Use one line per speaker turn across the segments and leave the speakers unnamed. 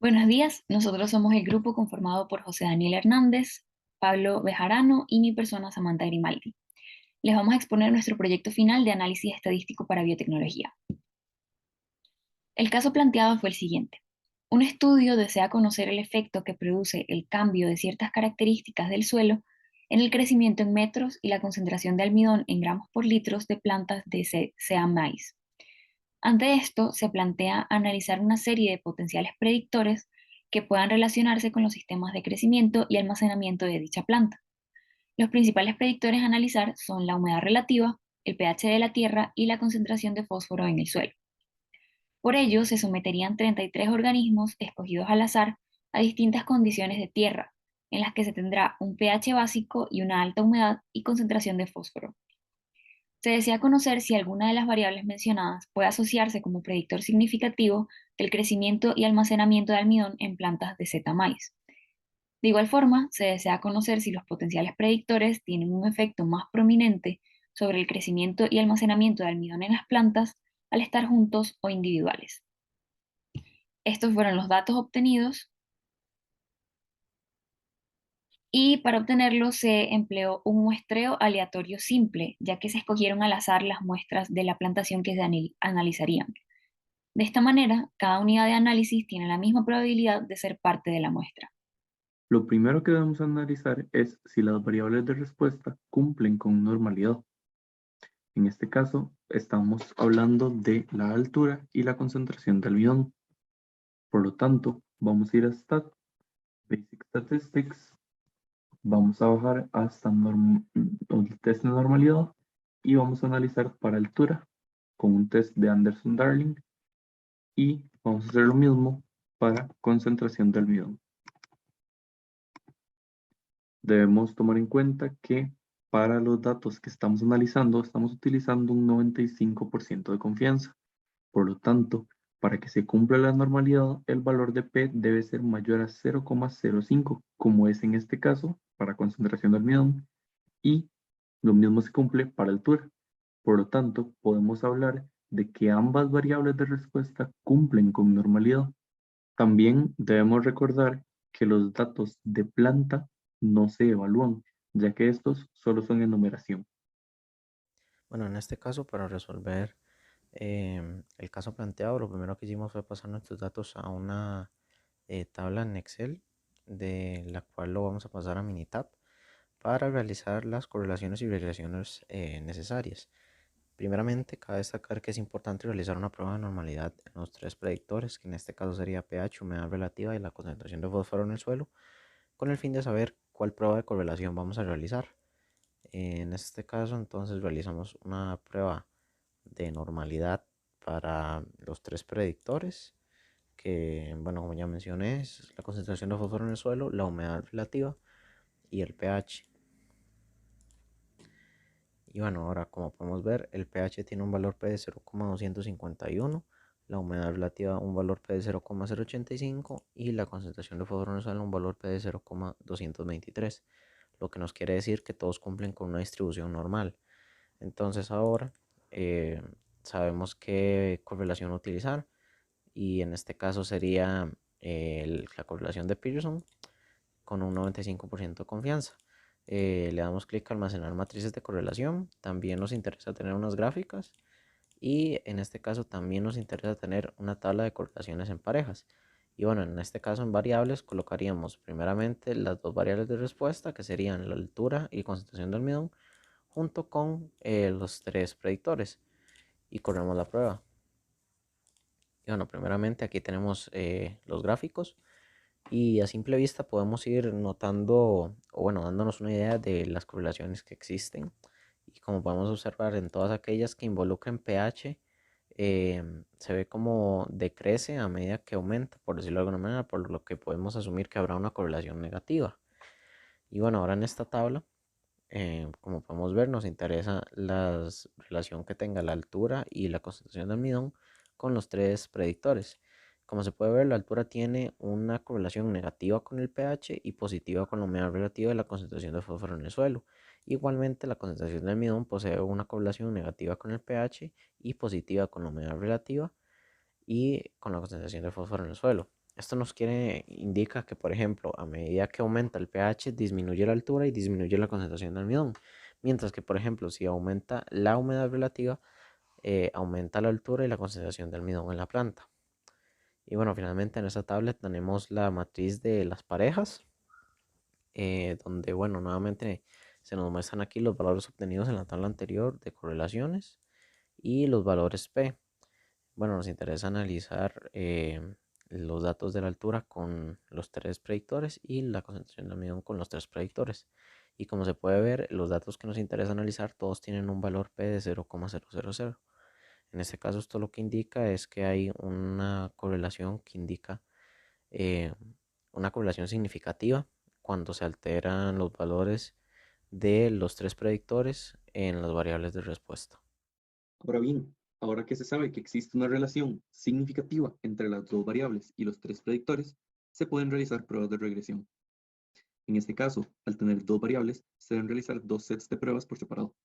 Buenos días, nosotros somos el grupo conformado por José Daniel Hernández, Pablo Bejarano y mi persona Samantha Grimaldi. Les vamos a exponer nuestro proyecto final de análisis estadístico para biotecnología. El caso planteado fue el siguiente. Un estudio desea conocer el efecto que produce el cambio de ciertas características del suelo en el crecimiento en metros y la concentración de almidón en gramos por litros de plantas de sea maíz. Ante esto, se plantea analizar una serie de potenciales predictores que puedan relacionarse con los sistemas de crecimiento y almacenamiento de dicha planta. Los principales predictores a analizar son la humedad relativa, el pH de la tierra y la concentración de fósforo en el suelo. Por ello, se someterían 33 organismos escogidos al azar a distintas condiciones de tierra, en las que se tendrá un pH básico y una alta humedad y concentración de fósforo. Se desea conocer si alguna de las variables mencionadas puede asociarse como predictor significativo del crecimiento y almacenamiento de almidón en plantas de Z-maíz. De igual forma, se desea conocer si los potenciales predictores tienen un efecto más prominente sobre el crecimiento y almacenamiento de almidón en las plantas al estar juntos o individuales. Estos fueron los datos obtenidos y para obtenerlos se empleó un muestreo aleatorio simple, ya que se escogieron al azar las muestras de la plantación que se analizarían. De esta manera, cada unidad de análisis tiene la misma probabilidad de ser parte de la muestra.
Lo primero que debemos analizar es si las variables de respuesta cumplen con normalidad. En este caso, estamos hablando de la altura y la concentración de almidón. Por lo tanto, vamos a ir a Stat, Basic Statistics, vamos a bajar hasta el test de normalidad y vamos a analizar para altura con un test de Anderson-Darling y vamos a hacer lo mismo para concentración de almidón. Debemos tomar en cuenta que para los datos que estamos analizando estamos utilizando un 95% de confianza. Por lo tanto, para que se cumpla la normalidad, el valor de P debe ser mayor a 0,05, como es en este caso para concentración de almidón, y lo mismo se cumple para altura. Por lo tanto, podemos hablar de que ambas variables de respuesta cumplen con normalidad. También debemos recordar que los datos de planta no se evalúan, ya que estos solo son enumeración.
Bueno, en este caso, para resolver el caso planteado, lo primero que hicimos fue pasar nuestros datos a una tabla en Excel, de la cual lo vamos a pasar a Minitab para realizar las correlaciones y regresiones necesarias. Primeramente, cabe destacar que es importante realizar una prueba de normalidad en los tres predictores, que en este caso sería pH, humedad relativa y la concentración de fósforo en el suelo, con el fin de saber cuál prueba de correlación vamos a realizar. En este caso, entonces realizamos una prueba de normalidad para los tres predictores, que, bueno, como ya mencioné, es la concentración de fósforo en el suelo, la humedad relativa y el pH. Y bueno, ahora como podemos ver, el pH tiene un valor P de 0,251, la humedad relativa un valor P de 0,085 y la concentración de fósforo en el suelo un valor P de 0,223, lo que nos quiere decir que todos cumplen con una distribución normal. Entonces ahora eh, sabemos qué correlación utilizar y en este caso sería la correlación de Pearson con un 95% de confianza. Le damos clic a almacenar matrices de correlación. También nos interesa tener unas gráficas y en este caso también nos interesa tener una tabla de correlaciones en parejas. Y bueno, en este caso en variables colocaríamos primeramente las dos variables de respuesta que serían la altura y concentración de almidón junto con los tres predictores y corremos la prueba. Y bueno, primeramente aquí tenemos los gráficos y a simple vista podemos ir notando o bueno, dándonos una idea de las correlaciones que existen. Y como podemos observar en todas aquellas que involucran pH, se ve como decrece a medida que aumenta, por decirlo de alguna manera, por lo que podemos asumir que habrá una correlación negativa. Y bueno, ahora en esta tabla como podemos ver, nos interesa la relación que tenga la altura y la concentración de almidón con los tres predictores. Como se puede ver, la altura tiene una correlación negativa con el pH y positiva con la humedad relativa de la concentración de fósforo en el suelo. Igualmente, la concentración de almidón posee una correlación negativa con el pH y positiva con la humedad relativa y con la concentración de fósforo en el suelo. Esto indica que, por ejemplo, a medida que aumenta el pH, disminuye la altura y disminuye la concentración de almidón. Mientras que, por ejemplo, si aumenta la humedad relativa, aumenta la altura y la concentración de almidón en la planta. Y bueno, finalmente en esta tabla tenemos la matriz de las parejas, donde, bueno, nuevamente se nos muestran aquí los valores obtenidos en la tabla anterior de correlaciones y los valores P. Bueno, nos interesa analizar los datos de la altura con los tres predictores y la concentración de almidón con los tres predictores. Y como se puede ver, los datos que nos interesa analizar todos tienen un valor P de 0,000. En este caso, esto lo que indica es que hay una correlación que indica eh, una correlación significativa cuando se alteran los valores de los tres predictores en las variables de respuesta.
Ahora bien, ahora que se sabe que existe una relación significativa entre las dos variables y los tres predictores, se pueden realizar pruebas de regresión. En este caso, al tener dos variables, se deben realizar dos sets de pruebas por separado,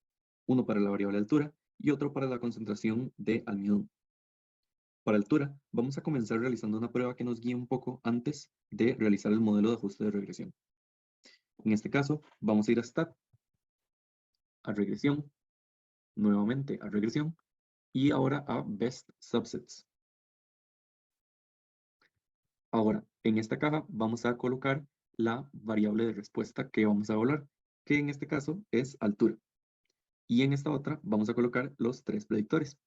uno para la variable altura y otro para la concentración de almidón. Para altura, vamos a comenzar realizando una prueba que nos guíe un poco antes de realizar el modelo de ajuste de regresión. En este caso, vamos a ir a Stat, a regresión, nuevamente a regresión, y ahora a Best Subsets. Ahora, en esta caja vamos a colocar la variable de respuesta que vamos a evaluar, que en este caso es altura. Y en esta otra vamos a colocar los tres predictores.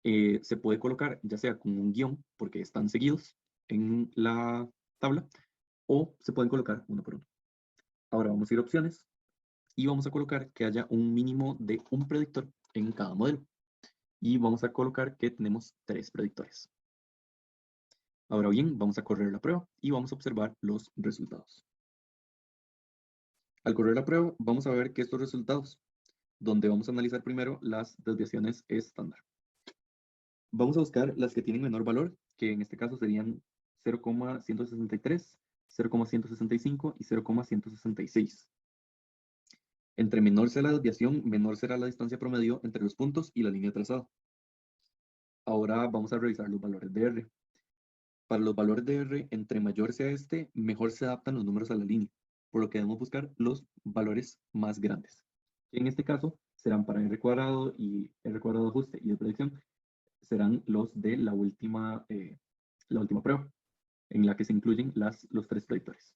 Se puede colocar ya sea con un guión, porque están seguidos en la tabla, o se pueden colocar uno por uno. Ahora vamos a ir a opciones y vamos a colocar que haya un mínimo de un predictor en cada modelo. Y vamos a colocar que tenemos tres predictores. Ahora bien, vamos a correr la prueba y vamos a observar los resultados. Al correr la prueba, vamos a ver que estos resultados, donde vamos a analizar primero las desviaciones estándar. Vamos a buscar las que tienen menor valor, que en este caso serían 0,163, 0,165 y 0,166. Entre menor sea la desviación, menor será la distancia promedio entre los puntos y la línea trazada. Ahora vamos a revisar los valores de R. Para los valores de R, entre mayor sea este, mejor se adaptan los números a la línea, por lo que debemos buscar los valores más grandes. En este caso, serán para R cuadrado y R cuadrado de ajuste y de predicción, serán los de la última prueba, en la que se incluyen los tres predictores.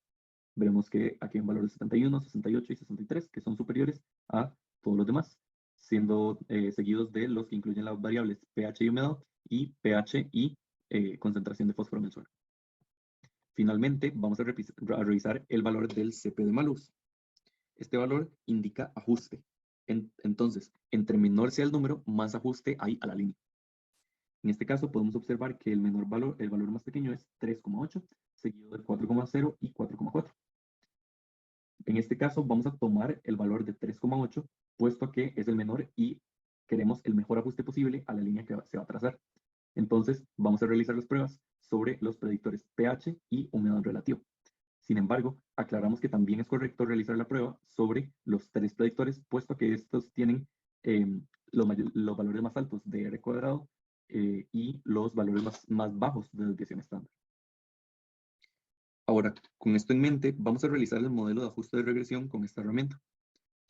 Veremos que aquí hay un valor de 71, 68 y 63, que son superiores a todos los demás, siendo seguidos de los que incluyen las variables pH y humedad y pH y concentración de fósforo en el suelo. Finalmente, vamos a revisar el valor del CP de Malus. Este valor indica ajuste. Entonces, entre menor sea el número, más ajuste hay a la línea. En este caso, podemos observar que el valor más pequeño es 3,8, seguido de 4,0 y 4,4. En este caso, vamos a tomar el valor de 3,8, puesto que es el menor y queremos el mejor ajuste posible a la línea que se va a trazar. Entonces, vamos a realizar las pruebas sobre los predictores pH y humedad relativa. Sin embargo, aclaramos que también es correcto realizar la prueba sobre los tres predictores, puesto que estos tienen los valores más altos de R cuadrado y los valores más bajos de desviación estándar. Ahora, con esto en mente, vamos a realizar el modelo de ajuste de regresión con esta herramienta.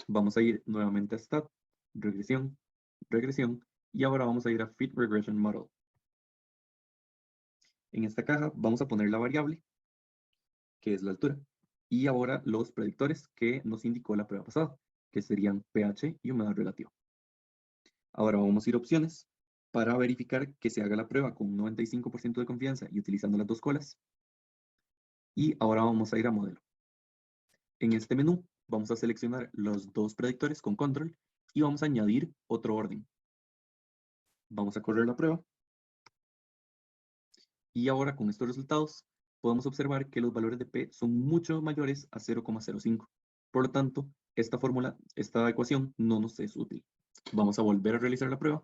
Vamos a ir nuevamente a Stat, regresión, regresión, y ahora vamos a ir a Fit Regression Model. En esta caja vamos a poner la variable, que es la altura, y ahora los predictores que nos indicó la prueba pasada, que serían pH y humedad relativa. Ahora vamos a ir a opciones para verificar que se haga la prueba con un 95% de confianza y utilizando las dos colas. Y ahora vamos a ir a modelo. En este menú vamos a seleccionar los dos predictores con control y vamos a añadir otro orden. Vamos a correr la prueba. Y ahora con estos resultados podemos observar que los valores de P son mucho mayores a 0,05. Por lo tanto, esta ecuación no nos es útil. Vamos a volver a realizar la prueba,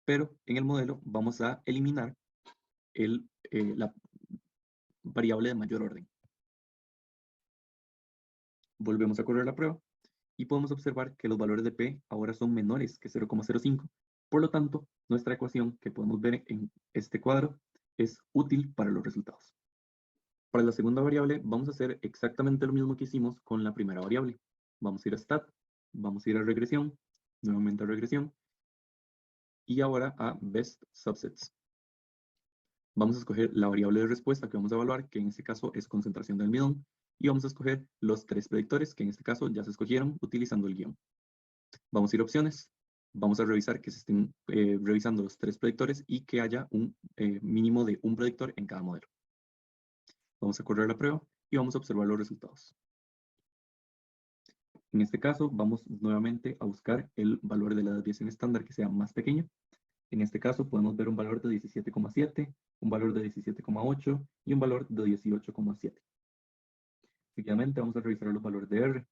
pero en el modelo vamos a eliminar la variable de mayor orden. Volvemos a correr la prueba y podemos observar que los valores de P ahora son menores que 0,05. Por lo tanto, nuestra ecuación que podemos ver en este cuadro es útil para los resultados. Para la segunda variable vamos a hacer exactamente lo mismo que hicimos con la primera variable. Vamos a ir a stat, vamos a ir a regresión, nuevamente a regresión, y ahora a best subsets. Vamos a escoger la variable de respuesta que vamos a evaluar, que en este caso es concentración de almidón, y vamos a escoger los 3 predictores, que en este caso ya se escogieron utilizando el guión. Vamos a ir a opciones, vamos a revisar que se estén revisando los 3 predictores y que haya un mínimo de un predictor en cada modelo. Vamos a correr la prueba y vamos a observar los resultados. En este caso, vamos nuevamente a buscar el valor de la desviación estándar que sea más pequeño. En este caso, podemos ver un valor de 17,7, un valor de 17,8 y un valor de 18,7. Seguidamente, vamos a revisar los valores de R.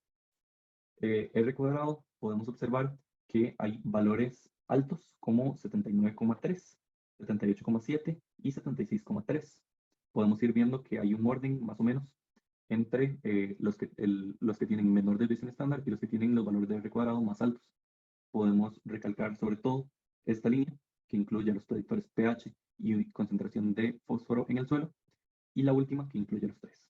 R cuadrado, podemos observar que hay valores altos como 79,3, 78,7 y 76,3. Podemos ir viendo que hay un orden más o menos entre los que tienen menor desviación estándar y los que tienen los valores de R cuadrado más altos. Podemos recalcar sobre todo esta línea que incluye los predictores pH y concentración de fósforo en el suelo, y la última que incluye los 3.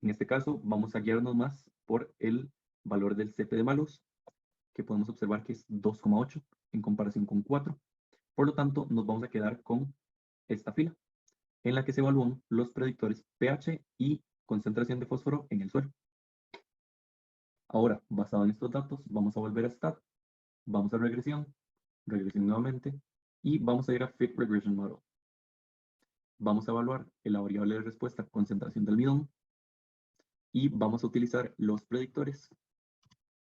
En este caso vamos a guiarnos más por el valor del CP de Malus, que podemos observar que es 2,8 en comparación con 4. Por lo tanto, nos vamos a quedar con esta fila, en la que se evalúan los predictores pH y concentración de fósforo en el suelo. Ahora, basado en estos datos, vamos a volver a stat, vamos a regresión nuevamente, y vamos a ir a Fit Regression Model. Vamos a evaluar la variable de respuesta concentración de almidón, y vamos a utilizar los predictores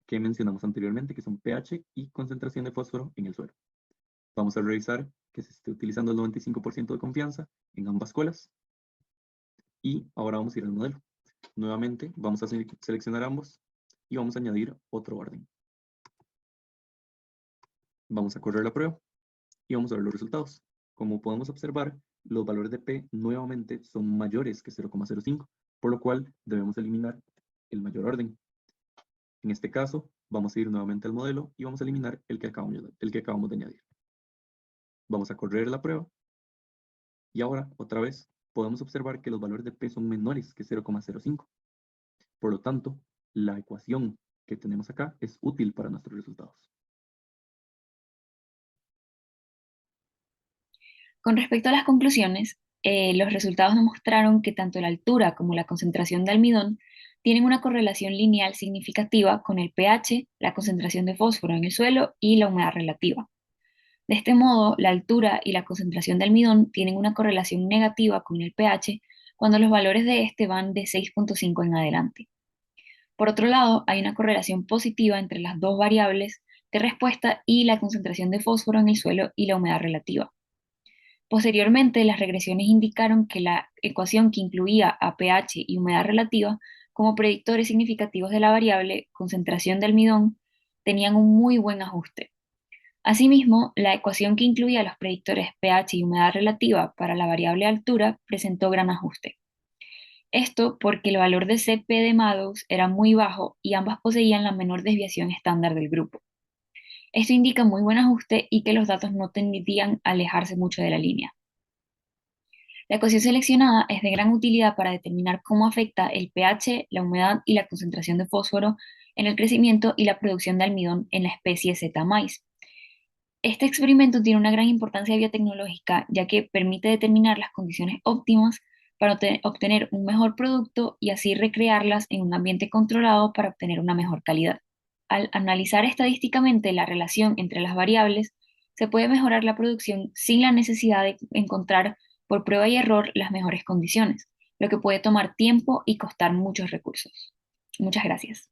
que mencionamos anteriormente, que son pH y concentración de fósforo en el suelo. Vamos a revisar que se esté utilizando el 95% de confianza en ambas colas, y ahora vamos a ir al modelo. Nuevamente vamos a seleccionar ambos y vamos a añadir otro orden. Vamos a correr la prueba y vamos a ver los resultados. Como podemos observar, los valores de P nuevamente son mayores que 0,05, por lo cual debemos eliminar el mayor orden. En este caso, vamos a ir nuevamente al modelo y vamos a eliminar el que acabamos de añadir. Vamos a correr la prueba y ahora, otra vez, podemos observar que los valores de P son menores que 0,05. Por lo tanto, la ecuación que tenemos acá es útil para nuestros resultados.
Con respecto a las conclusiones, los resultados demostraron que tanto la altura como la concentración de almidón tienen una correlación lineal significativa con el pH, la concentración de fósforo en el suelo y la humedad relativa. De este modo, la altura y la concentración de almidón tienen una correlación negativa con el pH cuando los valores de este van de 6,5 en adelante. Por otro lado, hay una correlación positiva entre las dos variables de respuesta y la concentración de fósforo en el suelo y la humedad relativa. Posteriormente, las regresiones indicaron que la ecuación que incluía a pH y humedad relativa como predictores significativos de la variable concentración de almidón tenían un muy buen ajuste. Asimismo, la ecuación que incluía los predictores pH y humedad relativa para la variable altura presentó gran ajuste. Esto porque el valor de CP de Madox era muy bajo y ambas poseían la menor desviación estándar del grupo. Esto indica muy buen ajuste y que los datos no tendrían a alejarse mucho de la línea. La ecuación seleccionada es de gran utilidad para determinar cómo afecta el pH, la humedad y la concentración de fósforo en el crecimiento y la producción de almidón en la especie Z maíz. Este experimento tiene una gran importancia biotecnológica, ya que permite determinar las condiciones óptimas para obtener un mejor producto y así recrearlas en un ambiente controlado para obtener una mejor calidad. Al analizar estadísticamente la relación entre las variables, se puede mejorar la producción sin la necesidad de encontrar por prueba y error las mejores condiciones, lo que puede tomar tiempo y costar muchos recursos. Muchas gracias.